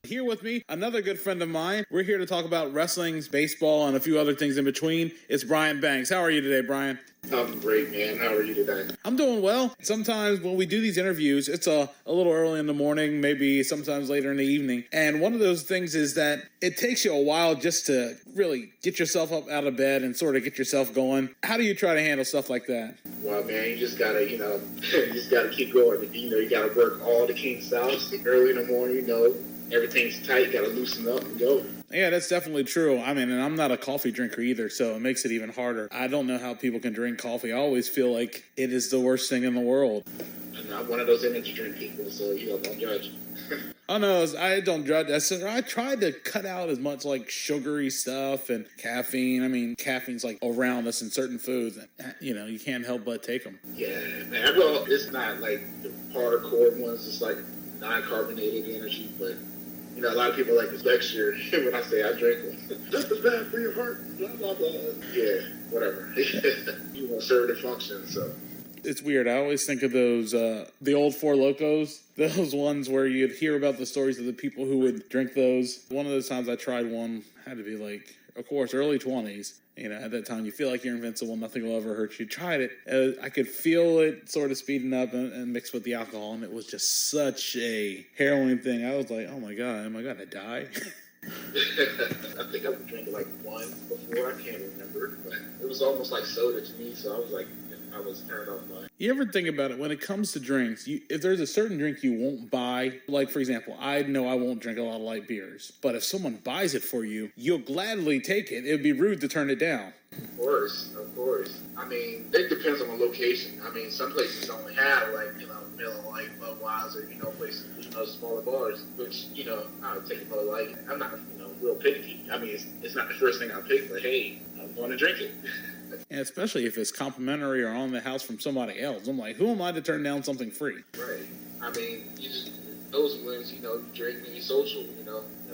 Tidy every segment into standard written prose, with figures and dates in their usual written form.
Here with me, another good friend of mine. We're here to talk about wrestling, baseball, and a few other things in between. It's Brian Banks. How are you today, Brian? I'm great, man. How are you today? I'm doing well. Sometimes when we do these interviews, it's a little early in the morning, maybe sometimes later in the evening. And one of those things is that it takes you a while just to really get yourself up out of bed and sort of get yourself going. How do you try to handle stuff like that? Well, man, you just gotta, you just gotta keep going. You gotta work all the kinks out early in the morning. Everything's tight. Gotta loosen up and go. Yeah, that's definitely true. I mean, and I'm not a coffee drinker either, so it makes it even harder. I don't know how people can drink coffee. I always feel like it is the worst thing in the world. I'm not one of those energy drink people, so don't judge. Oh, no, I don't judge. I tried to cut out as much like sugary stuff and caffeine. I mean, caffeine's like around us in certain foods. And, you can't help but take them. Yeah, man. Well, it's not like the hardcore ones. It's like non-carbonated energy, but a lot of people like this lecture when I say I drink them. Just as bad for your heart, blah, blah, blah. Yeah, whatever. Serve the function, so. It's weird. I always think of those, the old Four Locos, those ones where you'd hear about the stories of the people who would drink those. One of those times I tried one, had to be like, of course, early 20s. At that time, you feel like you're invincible. Nothing will ever hurt you. Tried it. I could feel it sort of speeding up and mixed with the alcohol, and it was just such a harrowing thing. I was like, oh, my God, am I going to die? I think I've drinking like one before. I can't remember. But it was almost like soda to me, so I was like, I was turned off by it. You ever think about it, when it comes to drinks, if there's a certain drink you won't buy, like, for example, I know I won't drink a lot of light beers, but if someone buys it for you, you'll gladly take it. It would be rude to turn it down. Of course. I mean, it depends on the location. I mean, some places don't have, like, Miller Lite, Budweiser, places, smaller bars, which, I would take a Miller Lite. I'm not, real picky. I mean, it's not the first thing I'll pick, but hey, I'm going to drink it. And especially if it's complimentary or on the house from somebody else. I'm like, who am I to turn down something free? Right. I mean, those ones, you drink and you're social,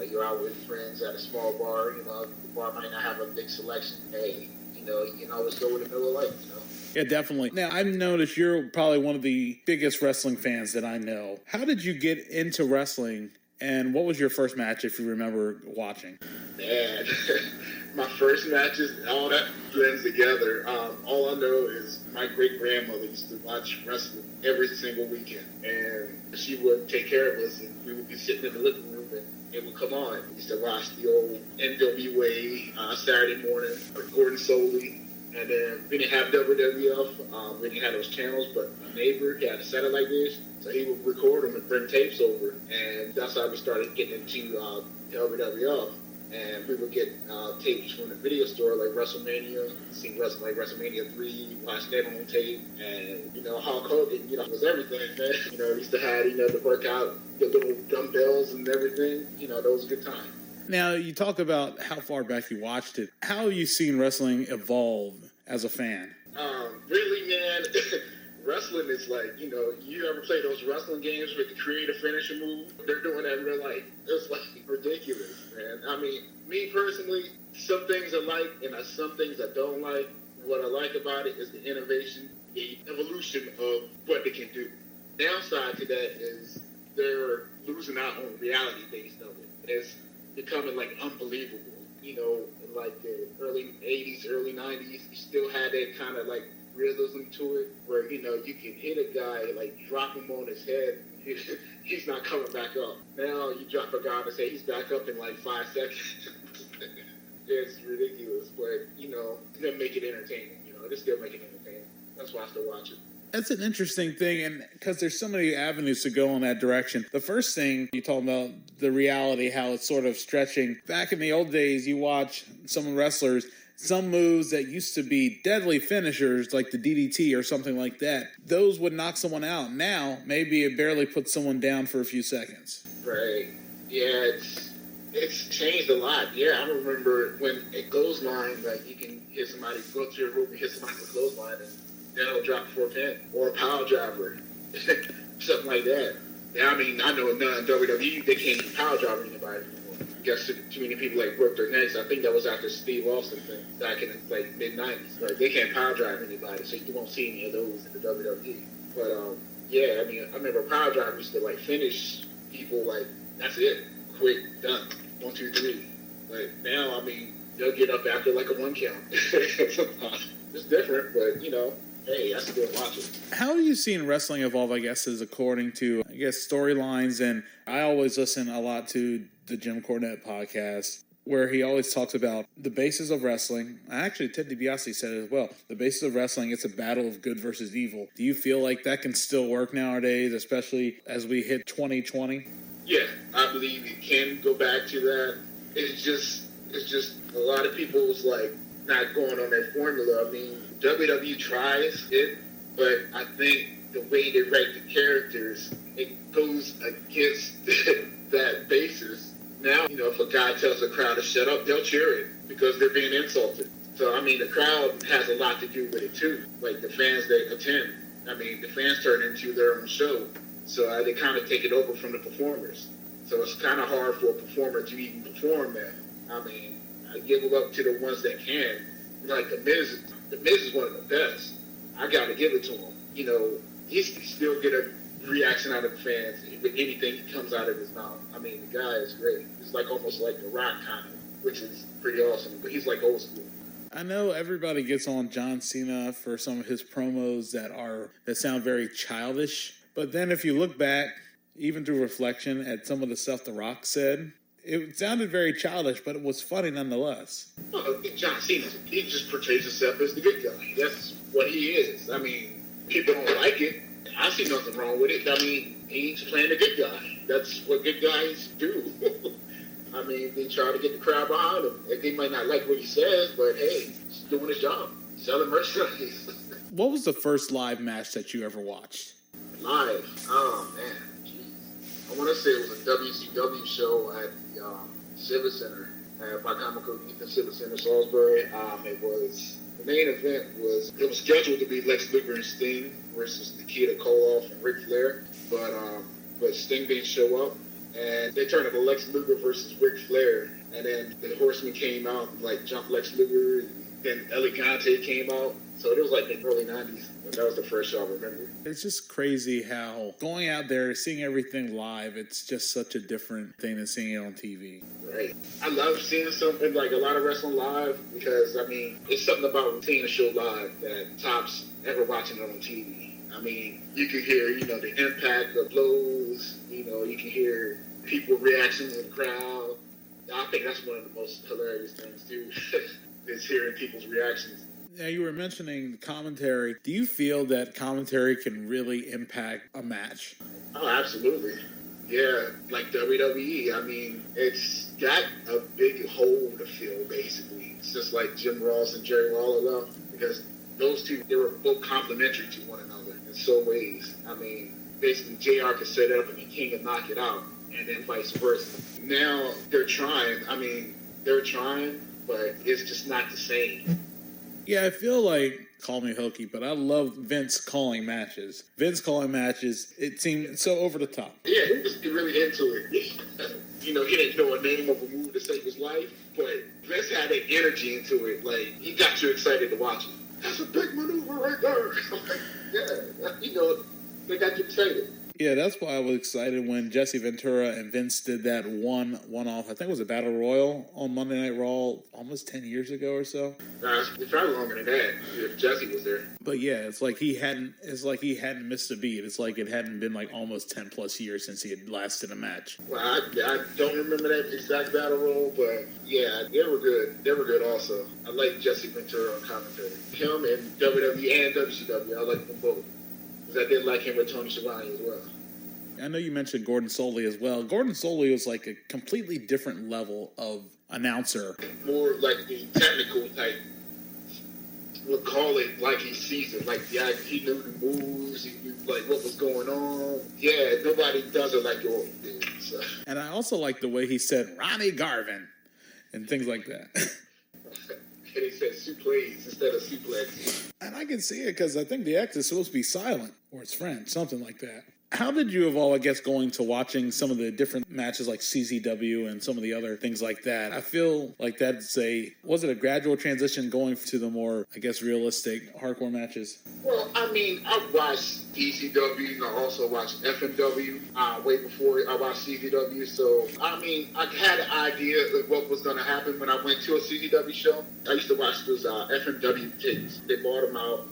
you're out with friends at a small bar, the bar might not have a big selection. Hey, you can always go with a Miller Lite, Yeah, definitely. Now, I've noticed you're probably one of the biggest wrestling fans that I know. How did you get into wrestling, and what was your first match, if you remember watching? Man, my first matches, all that blends together. All I know is my great-grandmother used to watch wrestling every single weekend, and she would take care of us, and we would be sitting in the living room, and it would come on. We used to watch the old NWA Saturday morning, Gordon Soley. And then we didn't have WWF, we didn't have those channels, but my neighbor, he had a satellite dish, so he would record them and bring tapes over, and that's how we started getting into WWF. And we would get tapes from the video store, like WrestleMania, see wrestling like WrestleMania 3, watch that on tape, and, Hulk Hogan, was everything, man. We used to have, the workout, the little dumbbells and everything, that was a good time. Now, you talk about how far back you watched it. How have you seen wrestling evolve as a fan? Really, man, wrestling is like, you ever play those wrestling games with the creative finisher move? They're doing that in real life. It's like ridiculous, man. I mean, me personally, some things I like and some things I don't like. What I like about it is the innovation, the evolution of what they can do. Downside to that is they're losing out on reality based of it. It's becoming like unbelievable. In like the early 80s, early 90s, you still had that kind of like realism to it where, you can hit a guy, like drop him on his head, he's not coming back up. Now you drop a guy and say he's back up in like 5 seconds. It's ridiculous, but, they'll make it entertaining. They still make it entertaining. That's why I still watch it. That's an interesting thing, and because there's so many avenues to go in that direction. The first thing you talk about, the reality, how it's sort of stretching. Back in the old days, you watch some wrestlers, some moves that used to be deadly finishers, like the DDT or something like that, those would knock someone out. Now, maybe it barely puts someone down for a few seconds. Right. Yeah, it's changed a lot. Yeah, I remember when a clothesline, like you can hit somebody, go to your room and hit somebody with a clothesline, and they'll drop for a pin or a Piledriver, something like that. Yeah, I mean, I know in WWE they can't even Piledriver anybody anymore. I guess too many people like broke their necks. I think that was after Steve Austin thing back in the like mid '90s. Like they can't Piledrive anybody, so you won't see any of those in the WWE. But yeah, I mean, I remember Piledriver used to like finish people like that's it. quick, done. 1, 2, 3. But now, I mean, they'll get up after like a 1 count. It's different, but, hey, I still watch it. How have you seen wrestling evolve, I guess, is according to, storylines? And I always listen a lot to the Jim Cornette podcast, where he always talks about the basis of wrestling. Actually, Ted DiBiase said it as well. The basis of wrestling, it's a battle of good versus evil. Do you feel like that can still work nowadays, especially as we hit 2020? Yeah, I believe you can go back to that. It's just a lot of people's like not going on that formula. I mean, WWE tries it, but I think the way they write the characters, it goes against that basis. Now, if a guy tells the crowd to shut up, they'll cheer it because they're being insulted. So, I mean, the crowd has a lot to do with it, too. Like, the fans that attend. I mean, the fans turn into their own show. So they kind of take it over from the performers. So it's kind of hard for a performer to even perform that. I mean, I give it up to the ones that can. Like, The Miz is one of the best. I got to give it to him. He still get a reaction out of the fans with anything that comes out of his mouth. I mean, the guy is great. It's like almost like The Rock kind of, which is pretty awesome. But he's like old school. I know everybody gets on John Cena for some of his promos that sound very childish. But then if you look back, even through reflection at some of the stuff The Rock said, it sounded very childish, but it was funny nonetheless. Well, John Cena, he just portrays himself as the good guy. That's what he is. I mean, people don't like it. I see nothing wrong with it. I mean, he's playing the good guy. That's what good guys do. I mean, they try to get the crowd behind him. They might not like what he says, but hey, he's doing his job. Selling merchandise. What was the first live match that you ever watched? Live? Oh, man. Jeez. I want to say it was a WCW show at the Civic Center, by Comico Ethan Civic Center, Salisbury. The main event was scheduled to be Lex Luger and Sting versus Nikita Koloff and Ric Flair, but Sting didn't show up, and they turned it to Lex Luger versus Ric Flair, and then the Horsemen came out and like jumped Lex Luger, and then Elegante came out, so it was like in the early 90s. That was the first show I remember. It's just crazy how going out there, seeing everything live, it's just such a different thing than seeing it on TV. Right. I love seeing something like a lot of wrestling live because, I mean, it's something about seeing a show live that tops ever watching it on TV. I mean, you can hear, the impact of blows, you can hear people reactions in the crowd. I think that's one of the most hilarious things, too, is hearing people's reactions. Now, you were mentioning commentary. Do you feel that commentary can really impact a match? Oh, absolutely. Yeah, like WWE. I mean, it's got a big hole to fill, basically. It's just like Jim Ross and Jerry Lawler, though, because those two, they were both complementary to one another in so ways. I mean, basically, JR could set it up and then King could knock it out, and then vice versa. Now, they're trying. I mean, but it's just not the same. Yeah, I feel like, call me hokey, but I love Vince calling matches. It seemed so over the top. Yeah, he was really into it. He didn't know a name of a move to save his life, but Vince had that energy into it. Like, he got you excited to watch it. That's a big maneuver right there. Yeah, they got you excited. Yeah, that's why I was excited when Jesse Ventura and Vince did that one-off. I think it was a Battle Royal on Monday Night Raw almost 10 years ago or so. Nah, it's probably longer than that if Jesse was there. But yeah, it's like he hadn't missed a beat. It's like it hadn't been like almost 10 plus years since he had last in a match. Well, I don't remember that exact Battle Royal, but yeah, they were good. They were good also. I like Jesse Ventura on commentary. Him and WWE and WCW, I like them both. Because I did like him with Tony Schiavone as well. I know you mentioned Gordon Solie as well. Gordon Solie was like a completely different level of announcer. More like the technical type. We'll call it like he sees it. Like, yeah, he knew the moves. He knew like what was going on. Yeah, nobody does it like Gordon did. So. And I also like the way he said Ronnie Garvin and things like that. And he said suplex instead of suplex. And I can see it because I think the X is supposed to be silent, or it's French, something like that. How did you evolve, I guess, going to watching some of the different matches like CZW and some of the other things like that? I feel like was it a gradual transition going to the more, I guess, realistic hardcore matches? Well, I mean, I watched ECW and I also watched FMW way before I watched CZW. So, I mean, I had an idea of what was going to happen when I went to a CZW show. I used to watch those FMW tapes. They bought them out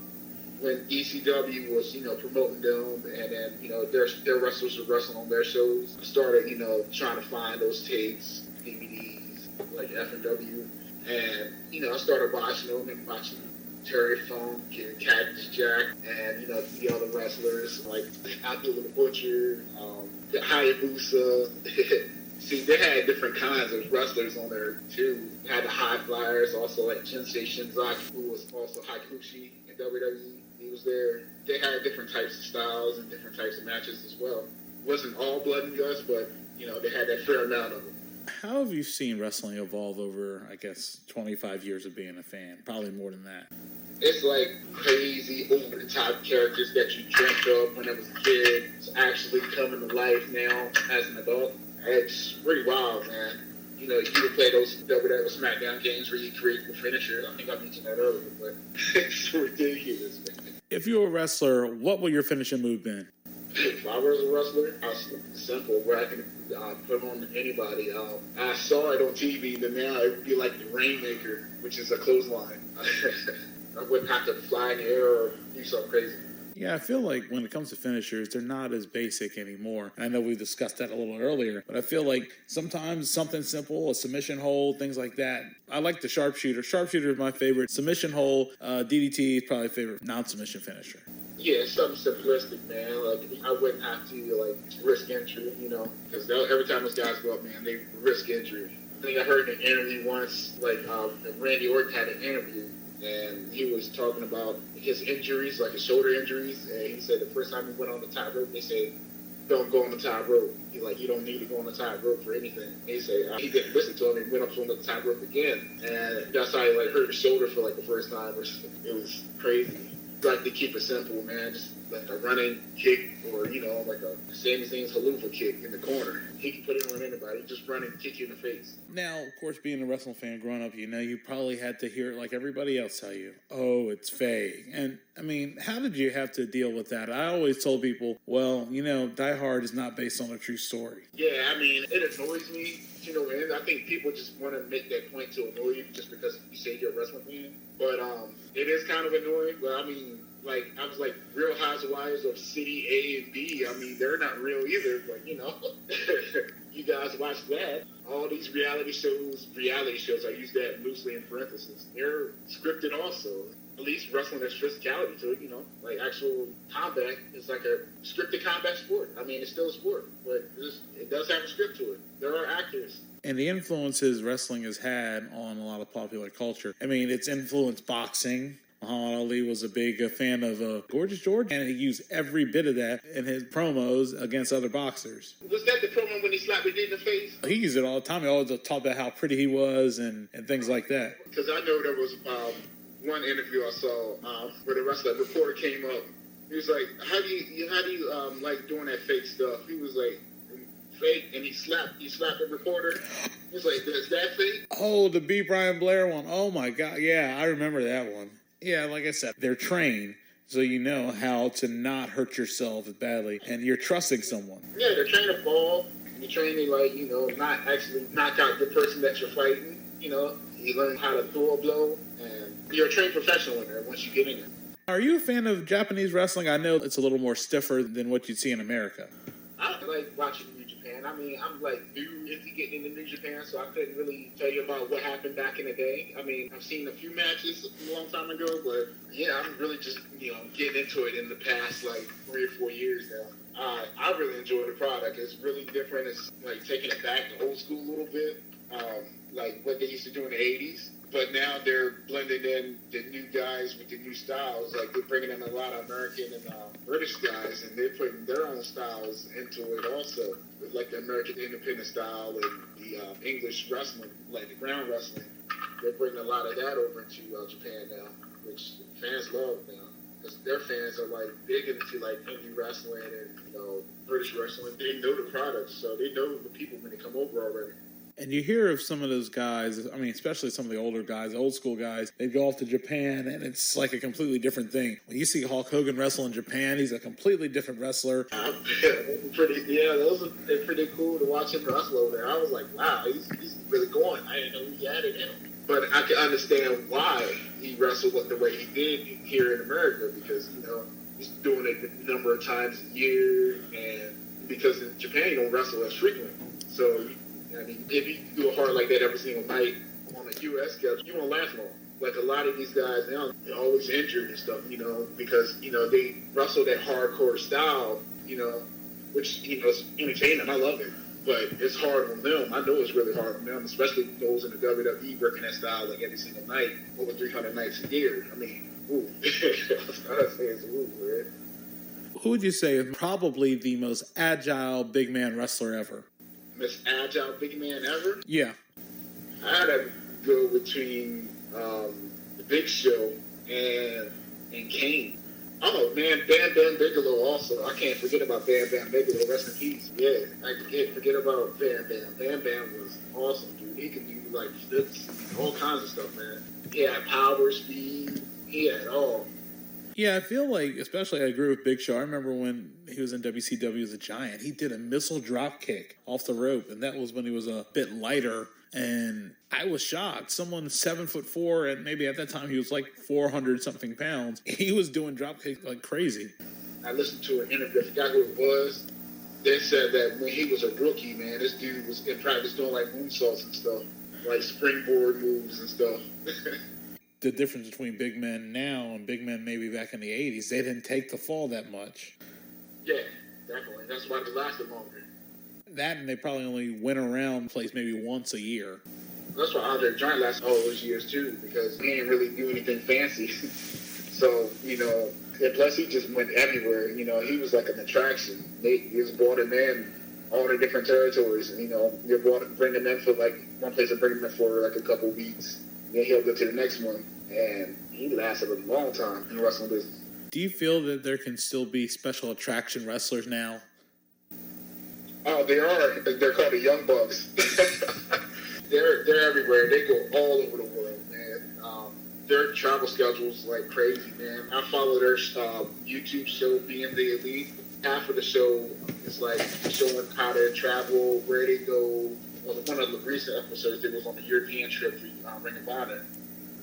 when ECW was, promoting them, and then, their wrestlers were wrestling on their shows. I started, trying to find those tapes, DVDs, like FMW, and, I started watching them and watching Terry Funk and Cactus Jack and, the other wrestlers, like Abdullah the Butcher, the Hayabusa. See, they had different kinds of wrestlers on there, too. They had the High Flyers, also like Jinsei Shinzaki, who was also Haikushi in WWE. He was there. They had different types of styles and different types of matches as well. Wasn't all blood and guts, but, they had that fair amount of them. How have you seen wrestling evolve over, I guess, 25 years of being a fan? Probably more than that. It's like crazy, over-the-top characters that you dreamt of when I was a kid. It's actually coming to life now as an adult. It's pretty wild, man. You would play those WWE SmackDown games where you create the finisher. I think I mentioned that earlier, but it's ridiculous, man. If you were a wrestler, what would your finishing move been? If I was a wrestler, I was simple, where I can put on anybody. I saw it on TV, but now it would be like the Rainmaker, which is a clothesline. I wouldn't have to fly in the air or do something crazy. Yeah, I feel like when it comes to finishers, they're not as basic anymore. I know we discussed that a little earlier, but I feel like sometimes something simple, a submission hold, things like that. I like the sharpshooter. Sharpshooter is my favorite. Submission hold, DDT is probably favorite non-submission finisher. Yeah, something simplistic, man. Like, I wouldn't have to, risk injury, because every time those guys go up, man, they risk injury. I think I heard in an interview once, Randy Orton had an interview, and he was talking about his injuries, like his shoulder injuries, and he said the first time he went on the top rope, they said, don't go on the top rope. You don't need to go on the top rope for anything. And he said he didn't listen to him and went up on the top rope again, and that's how he hurt his shoulder for the first time. It was crazy. Like to keep it simple, man. Just like a running kick, or like a same thing's haluva kick in the corner. He can put it on anybody. Just run and kick you in the face. Now, of course, being a wrestling fan growing up, you probably had to hear it like everybody else tell you, oh, it's fake. And I mean, how did you have to deal with that? I always told people, well, Die Hard is not based on a true story. Yeah, I mean, it annoys me. And I think people just want to make that point to annoy you just because you say you're a wrestling fan. But it is kind of annoying. But I mean, I was like Real Housewives of City A and B. I mean, they're not real either, but you guys watch that. All these reality shows, I use that loosely in parentheses. They're scripted also. At least wrestling has physicality to it, like actual combat is like a scripted combat sport. I mean, it's still a sport, but it does have a script to it. There are actors. And the influences wrestling has had on a lot of popular culture. I mean, it's influenced boxing. Muhammad Ali was a big fan of Gorgeous George, and he used every bit of that in his promos against other boxers. Was that the promo when he slapped me in the face? He used it all the time. He always talked about how pretty he was and things like that. Because I know there was one interview I saw where the reporter came up. He was like, "How do you like doing that fake stuff?" He was like, "Fake," and he slapped the reporter. He was like, "Is that fake?" Oh, the B. Brian Blair one. Oh my God, yeah, I remember that one. Yeah, like I said, they're trained, so you know how to not hurt yourself badly, and you're trusting someone. Yeah, they're trained to fall. You're trained to not actually knock out the person that you're fighting. You learn how to throw a blow, and you're a trained professional in there once you get in there. Are you a fan of Japanese wrestling? I know it's a little more stiffer than what you'd see in America. I like watching New Japan. I mean, I'm new into getting into New Japan, so I couldn't really tell you about what happened back in the day. I mean, I've seen a few matches a long time ago, but yeah, I'm really just, getting into it in the past 3 or 4 years now. I really enjoy the product. It's really different. It's like taking it back to old school a little bit, like what they used to do in the 80s. But now they're blending in the new guys with the new styles. Like, they're bringing in a lot of American and British guys, and they're putting their own styles into it also. With, the American independent style and the English wrestling, like the ground wrestling. They're bringing a lot of that over to Japan now, which fans love now. because their fans are like big into like indie wrestling and British wrestling. They know the products, so they know the people when they come over already. And you hear of some of those guys, I mean, especially some of the older guys, old school guys, they go off to Japan, and it's like a completely different thing. When you see Hulk Hogan wrestle in Japan, he's a completely different wrestler. Those are pretty cool to watch him wrestle over there. I was like, wow, he's really going. I didn't know he had it in him. But I can understand why he wrestled the way he did here in America, because, he's doing it a number of times a year, and because in Japan you don't wrestle as frequently. So, I mean, if you do a hard like that every single night on a U.S. schedule, you won't last long. Like a lot of these guys now, they're always injured and stuff, because, they wrestle that hardcore style, which, is entertaining. I love it. But it's hard on them. I know it's really hard on them, especially those in the WWE working that style like every single night, over 300 nights a year. I mean, ooh. I say it's ooh, man. Who would you say is probably the most agile big man wrestler ever? Most agile big man ever? Yeah. I had to go between the Big Show and Kane. Oh, man, Bam Bam Bigelow also. I can't forget about Bam Bam Bigelow. Rest in peace. Yeah, I can't forget about Bam Bam. Bam Bam was awesome, dude. He could do, like, flips, all kinds of stuff, man. He had power, speed. He had all. Yeah, I feel like, especially I agree with Big Show. I remember when he was in WCW as a Giant, he did a missile drop kick off the rope, and that was when he was a bit lighter. And I was shocked. Someone 7'4", and maybe at that time he was like 400 something pounds. He was doing drop kicks like crazy. I listened to an interview. I forgot who it was. They said that when he was a rookie, man, this dude was in practice doing like moonsaults and stuff, like springboard moves and stuff. The difference between big men now and big men maybe back in the 80s, they didn't take the fall that much. Yeah, definitely. That's why they lasted longer. That, and they probably only went around place maybe once a year. That's why Andre the Giant lasted all those years too, because he didn't really do anything fancy. So, and plus he just went everywhere. He was like an attraction. He was brought him in all the different territories, and you're bringing them for like one place and bringing them for like a couple weeks. Then he'll go to the next one, and he lasted a long time in the wrestling business. Do you feel that there can still be special attraction wrestlers now? Oh, they are. They're called the Young Bucks. they're everywhere. They go all over the world, man. Their travel schedule's like crazy, man. I follow their YouTube show, Being the Elite. Half of the show is like showing how they travel, where they go. Well, one of the recent episodes, they was on a European trip for Ring of Honor.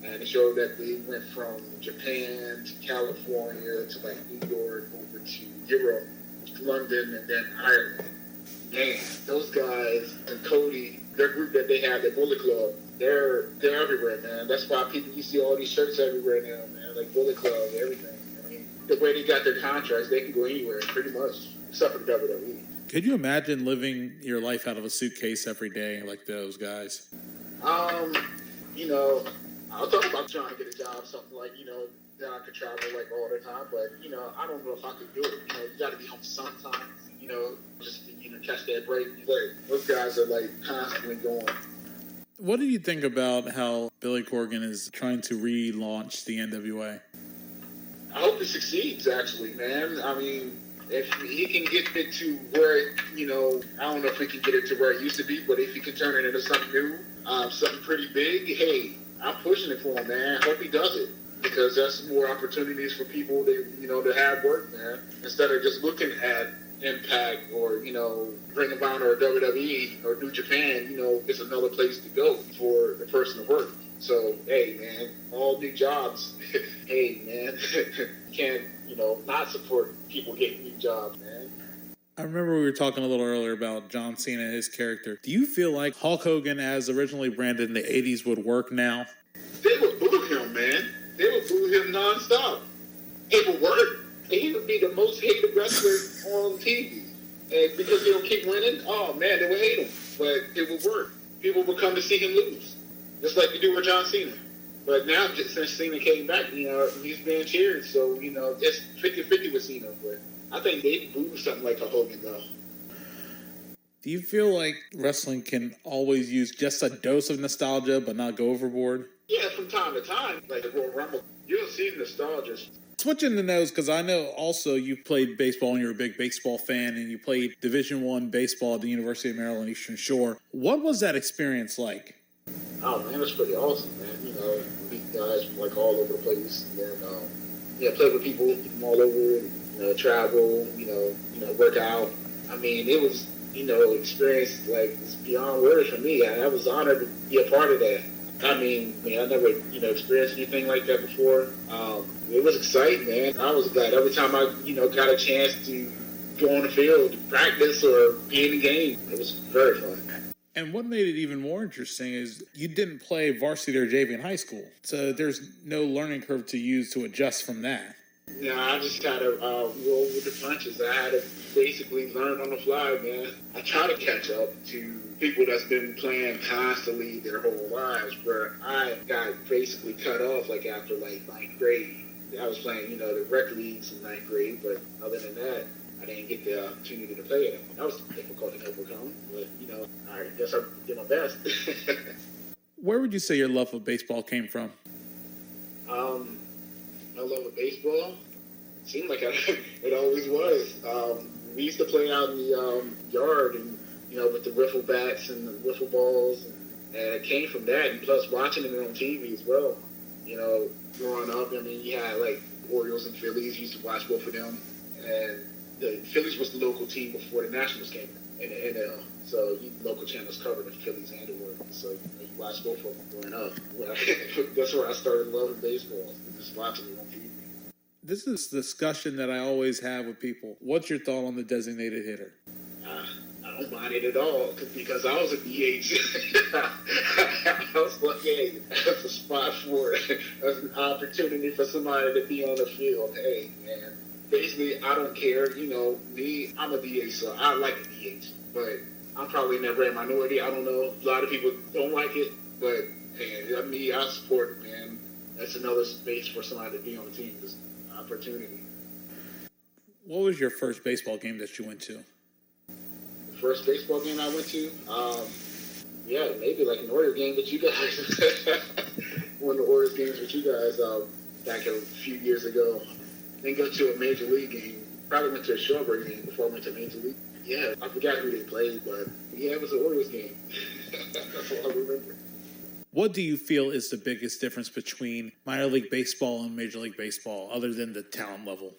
And it showed that they went from Japan to California to like New York over to Europe, London, and then Ireland. Man, those guys and Cody, their group that they have, the Bullet Club, they're everywhere, man. That's why you see all these shirts everywhere now, man, like Bullet Club, everything. I mean, the way they got their contracts, they can go anywhere, pretty much, except for the WWE. Could you imagine living your life out of a suitcase every day like those guys? I'll talk about trying to get a job, something like, that I could travel like all the time, but, I don't know if I could do it. You got to be home sometimes, just catch that break. Those guys are like constantly going. What do you think about how Billy Corgan is trying to relaunch the NWA? I hope he succeeds, actually, man. I mean, if he can get it to where, I don't know if he can get it to where it used to be, but if he can turn it into something new, something pretty big, hey, I'm pushing it for him, man. I hope he does it, because that's more opportunities for people to have work, man. Instead of just looking at Impact or, Ring of Honor or WWE or New Japan, it's another place to go for the person to work. So, hey, man, all new jobs, hey, man, you can't, not support people getting new jobs, man. I remember we were talking a little earlier about John Cena and his character. Do you feel like Hulk Hogan, as originally branded in the 80s, would work now? They would boo him, man. They would boo him nonstop. It would work. He would be the most hated wrestler on TV. And because he don't keep winning, oh, man, they would hate him. But it would work. People would come to see him lose. Just like you do with John Cena. But now, since Cena came back, he's being cheered. So, it's 50-50 with Cena. But I think they'd boo something like a Hogan, though. Do you feel like wrestling can always use just a dose of nostalgia but not go overboard? Yeah, from time to time. Like the Royal Rumble, you'll see nostalgia. That's switching the nose, because I know also you played baseball and you're a big baseball fan, and you played Division I baseball at the University of Maryland Eastern Shore. What was that experience like? Oh man, it was pretty awesome, man. You know, meet guys from like all over the place, and play with people from all over, and, travel, work out. I mean, it was, experience like it's beyond words for me. I was honored to be a part of that. I mean, I never, experienced anything like that before. It was exciting, man. I was glad every time I, got a chance to go on the field, to practice or be in the game. It was very fun. And what made it even more interesting is you didn't play varsity or JV in high school. So there's no learning curve to use to adjust from that. Yeah, I just had to roll with the punches. I had to basically learn on the fly, man. I try to catch up to people that's been playing constantly their whole lives, where I got basically cut off like after like ninth grade. I was playing, the rec leagues in ninth grade, but other than that, I didn't get the opportunity to play it. That was difficult to overcome, but, I guess I did my best. Where would you say your love of baseball came from? My love of baseball seemed like it always was. We used to play out in the yard and, with the wiffle bats and the wiffle balls. And it came from that. And plus watching it on TV as well. Growing up, you had like Orioles and Phillies. You used to watch both of them. And the Phillies was the local team before the Nationals came in the NL. So local channels covered the Phillies and the Orioles. So you watched both of them growing up. Well, that's where I started loving baseball, just watching it on TV. This is a discussion that I always have with people. What's your thought on the designated hitter? I don't mind it at all because I was a DH. I was like, hey, that's a spot for it. That's an opportunity for somebody to be on the field. Hey, man. Basically, I don't care. Me, I'm a DH, so I like a DH. But I'm probably never a minority. I don't know. A lot of people don't like it. But, hey, me, I support it, man. That's another space for somebody to be on the team. Just an opportunity. What was your first baseball game that you went to? The first baseball game I went to? Maybe like an Orioles game with you guys. One of the Orioles games with you guys back a few years ago. Then go to a major league game. Probably went to a Strawberry game before I went to major league. Yeah, I forgot who they played, but yeah, it was an Orioles game. That's all I remember. What do you feel is the biggest difference between minor league baseball and major league baseball, other than the talent level?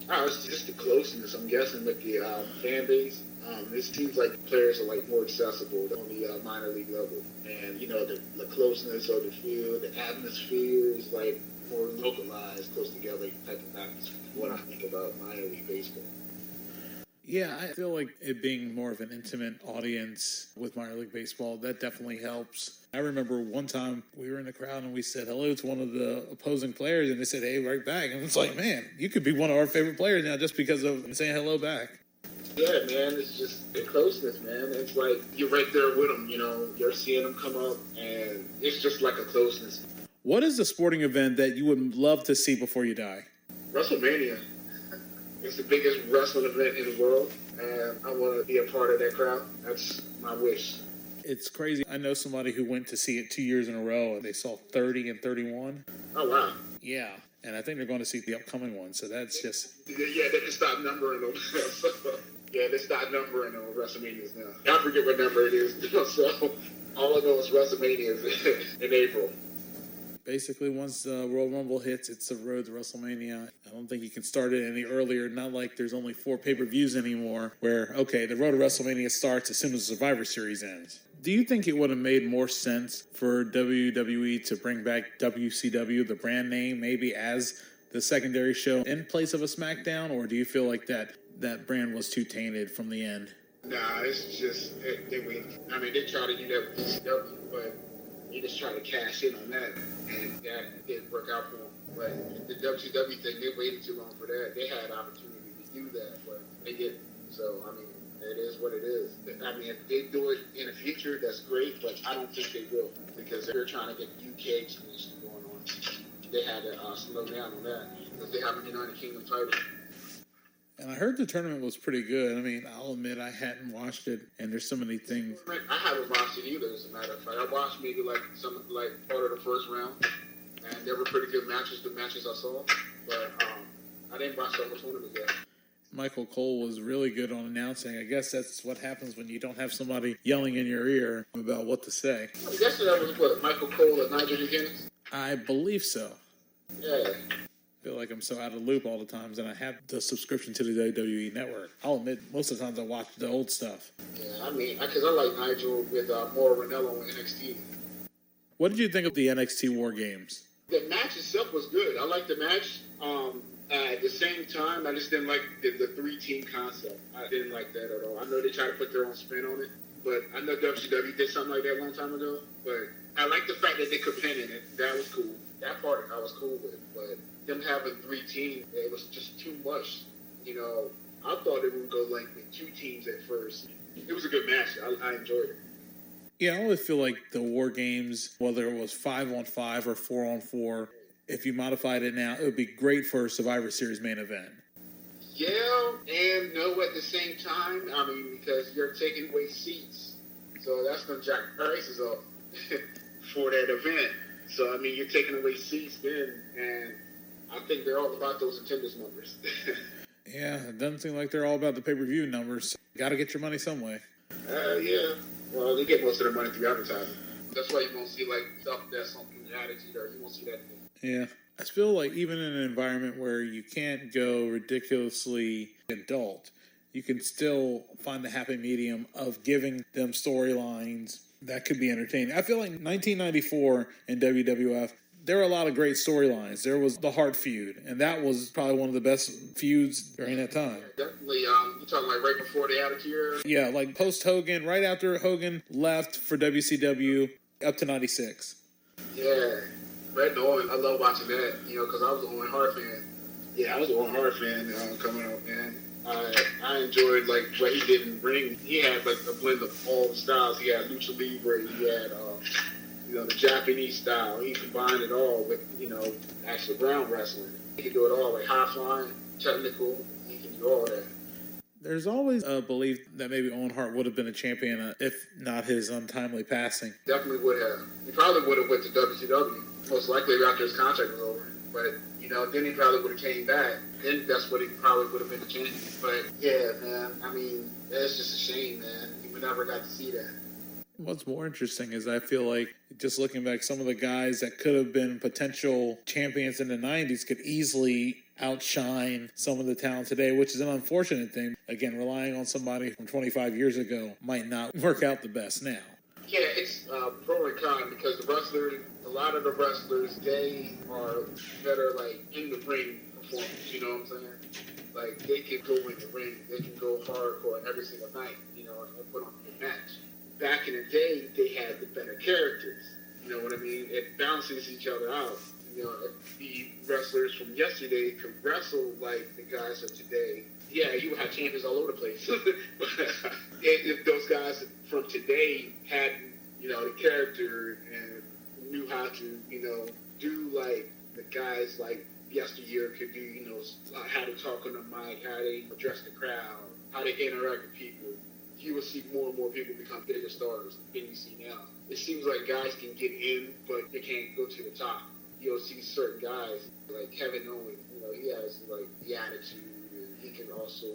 It's just the closeness, I'm guessing, with the fan base. It seems like players are like more accessible on the minor league level. And, the closeness of the field, the atmosphere is like more localized, close together type of atmosphere. What I think about minor league baseball. Yeah, I feel like it being more of an intimate audience with minor league baseball, that definitely helps. I remember one time we were in the crowd and we said hello to one of the opposing players, and they said, hey, right back. And it's like, man, you could be one of our favorite players now just because of saying hello back. Yeah, man, it's just the closeness, man. It's like you're right there with them, You're seeing them come up, and it's just like a closeness. What is the sporting event that you would love to see before you die? WrestleMania. It's the biggest wrestling event in the world, and I want to be a part of that crowd. That's my wish. It's crazy. I know somebody who went to see it 2 years in a row, and they saw 30 and 31. Oh, wow. Yeah, and I think they're going to see the upcoming one, so that's just... Yeah, they can stop numbering them. Yeah, they stop numbering them with WrestleManias now. I forget what number it is, so all I know is WrestleMania is in April. Basically, once the Royal Rumble hits, it's the road to WrestleMania. I don't think you can start it any earlier. Not like there's only 4 pay-per-views anymore where, okay, the road to WrestleMania starts as soon as the Survivor Series ends. Do you think it would have made more sense for WWE to bring back WCW, the brand name, maybe as the secondary show in place of a SmackDown? Or do you feel like that brand was too tainted from the end? Nah, it's just, they try to do that with WCW, but you just try to cash in on that, and that didn't work out for them. But the WCW thing, they waited too long for that. They had opportunity to do that, but they didn't. So, it is what it is. If they do it in the future, that's great, but I don't think they will, because they're trying to get UK expansion going on. They had to slow down on that, because they have a United Kingdom title. And I heard the tournament was pretty good. I'll admit I hadn't watched it, and there's so many things. I haven't watched it either, as a matter of fact. I watched maybe part of the first round, and there were pretty good matches, the matches I saw. But I didn't watch the whole tournament yet. Michael Cole was really good on announcing. I guess that's what happens when you don't have somebody yelling in your ear about what to say. I guess that was what, Michael Cole and Nigel McGuinness? I believe so. Yeah. I feel like I'm so out of the loop all the times, and I have the subscription to the WWE Network. I'll admit, most of the times I watch the old stuff. Yeah, I mean, because I like Nigel with Mauro Ranallo in NXT. What did you think of the NXT War Games? The match itself was good. I liked the match. At the same time, I just didn't like the three-team concept. I didn't like that at all. I know they try to put their own spin on it, but I know WCW did something like that a long time ago. But I like the fact that they could pin in it. That was cool. That part I was cool with. But them having three teams, it was just too much. You know, I thought it would go like with two teams at first. It was a good match. I enjoyed it. Yeah, I always feel like the War Games, whether it was 5-on-5 or 4-on-4, if you modified it now, it would be great for a Survivor Series main event. Yeah, and no at the same time. I mean, because you're taking away seats. So that's going to jack prices up for that event. So, I mean, you're taking away seats then, and I think they're all about those attendance numbers. Yeah, it doesn't seem like they're all about the pay-per-view numbers. Got to get your money some way. Yeah. Well, they get most of their money through advertising. That's why you won't see, like, stuff that's on the attitude, or you won't see that. Yeah. I feel like even in an environment where you can't go ridiculously adult, you can still find the happy medium of giving them storylines that could be entertaining. I feel like 1994 in WWF, there were a lot of great storylines. There was the Hart feud, and that was probably one of the best feuds during that time. Definitely, you talking like right before the Attitude Era? Yeah, like post-Hogan, right after Hogan left for WCW, up to 96. Yeah, Red and Owen, I love watching that, you know, because I was an Owen Hart fan. Yeah, I was an Owen Hart fan coming up, man. I enjoyed, like, what he did in the ring. He had, like, a blend of all the styles. He had Lucha Libre, he had, you know, the Japanese style. He combined it all with, you know, actual ground wrestling. He could do it all, like high flying, technical. He can do all that. There's always a belief that maybe Owen Hart would have been a champion if not his untimely passing. Definitely would have. He probably would have went to WCW, most likely after his contract was over. But, you know, then he probably would have came back. Then that's what he probably would have been the champion. But, yeah, man, I mean, it's just a shame, man. We never got to see that. What's more interesting is I feel like, just looking back, some of the guys that could have been potential champions in the 90s could easily outshine some of the talent today, which is an unfortunate thing. Again, relying on somebody from 25 years ago might not work out the best now. Yeah, it's pro and con because the wrestlers, a lot of the wrestlers, they are better, like, in the ring performance, you know what I'm saying? Like, they can go in the ring, they can go hardcore every single night, you know, and put on a good match. Back in the day, they had the better characters, you know what I mean? It balances each other out. You know, if the wrestlers from yesterday could wrestle like the guys of today, yeah, you would have champions all over the place. But if those guys from today had, you know, the character and knew how to, you know, do like the guys like yesteryear could do, you know, how to talk on the mic, how they address the crowd, how they interact with people, you will see more and more people become bigger stars than you see now. It seems like guys can get in, but they can't go to the top. You'll see certain guys, like Kevin Owens, you know, he has, like, the attitude, and he can also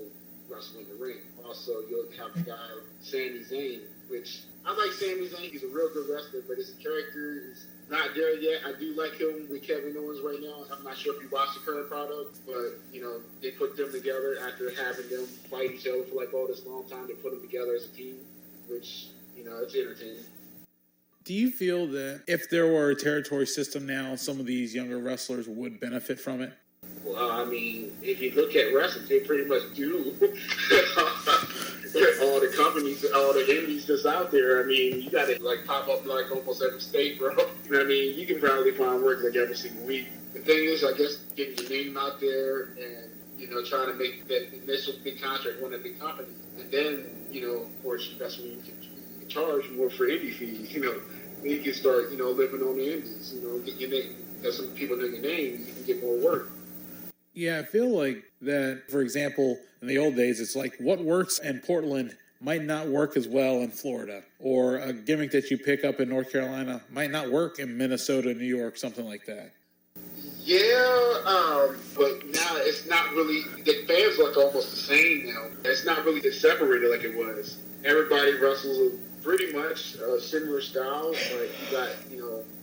wrestle in the ring. Also, you'll have a guy like Sami Zayn, which, I like Sami Zayn. He's a real good wrestler, but his character is not there yet. I do like him with Kevin Owens right now. I'm not sure if you watch the current product, but, you know, they put them together after having them fight each other for, like, all this long time. They put them together as a team, which, you know, it's entertaining. Do you feel that if there were a territory system now, some of these younger wrestlers would benefit from it? Well, I mean, if you look at wrestling, they pretty much do. All the companies, all the indies that's out there, I mean, you got to, like, pop up, like, almost every state, bro. You know what I mean? You can probably find work, like, every single week. The thing is, I guess, getting your name out there and, you know, trying to make that initial big contract one of the big companies. And then, you know, of course, that's when you can charge more for indie fees, you know. Then you can start, you know, living on the indies, you know, get your name, as some people know your name, you can get more work. Yeah, I feel like that, for example, in the old days, it's like what works in Portland might not work as well in Florida, or a gimmick that you pick up in North Carolina might not work in Minnesota, New York, something like that. Yeah, but now it's not really, the fans look almost the same now. It's not really separated like it was. Everybody wrestles pretty much a similar style. Like, you got,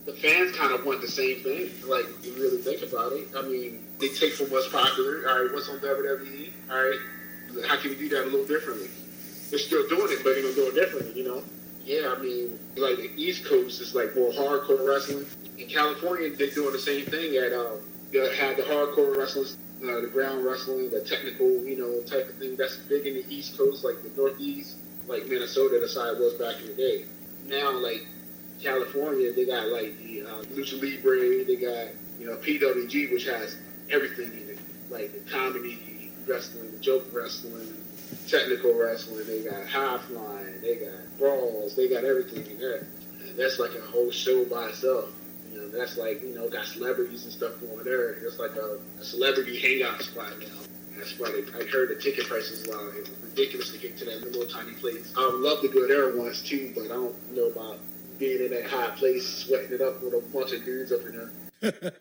the fans kind of want the same thing. Like, you really think about it. I mean, they take from what's popular. All right, what's on WWE? All right, how can we do that a little differently? They're still doing it, but they're going to do it differently. Yeah, I mean, like the East Coast is like more hardcore wrestling. In California, they're doing the same thing. They had the hardcore wrestlers, the ground wrestling, the technical, type of thing. That's big in the East Coast, like the Northeast, like Minnesota, the side was back in the day. Now, like California, they got like the Lucha Libre, they got PWG, which has everything in it, like the comedy wrestling, the joke wrestling, technical wrestling. They got half line, they got brawls, they got everything in there. And that's like a whole show by itself. That's like, got celebrities and stuff going there. It's like a celebrity hangout spot now. That's why I heard the ticket prices are ridiculous to get to that little tiny place. I would love to go there once too, but I don't know about being in that high place, sweating it up with a bunch of dudes up in there.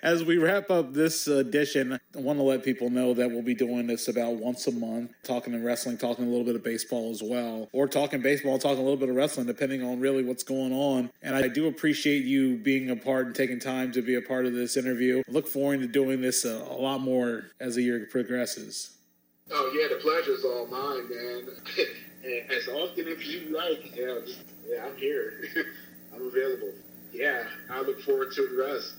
As we wrap up this edition, I want to let people know that we'll be doing this about once a month, talking wrestling, talking a little bit of baseball as well, or talking baseball, talking a little bit of wrestling, depending on really what's going on. And I do appreciate you being a part and taking time to be a part of this interview. I look forward to doing this a lot more as the year progresses. Oh, yeah, the pleasure's all mine, man. And as often as you like, I'm here. I'm available. Yeah, I look forward to the rest.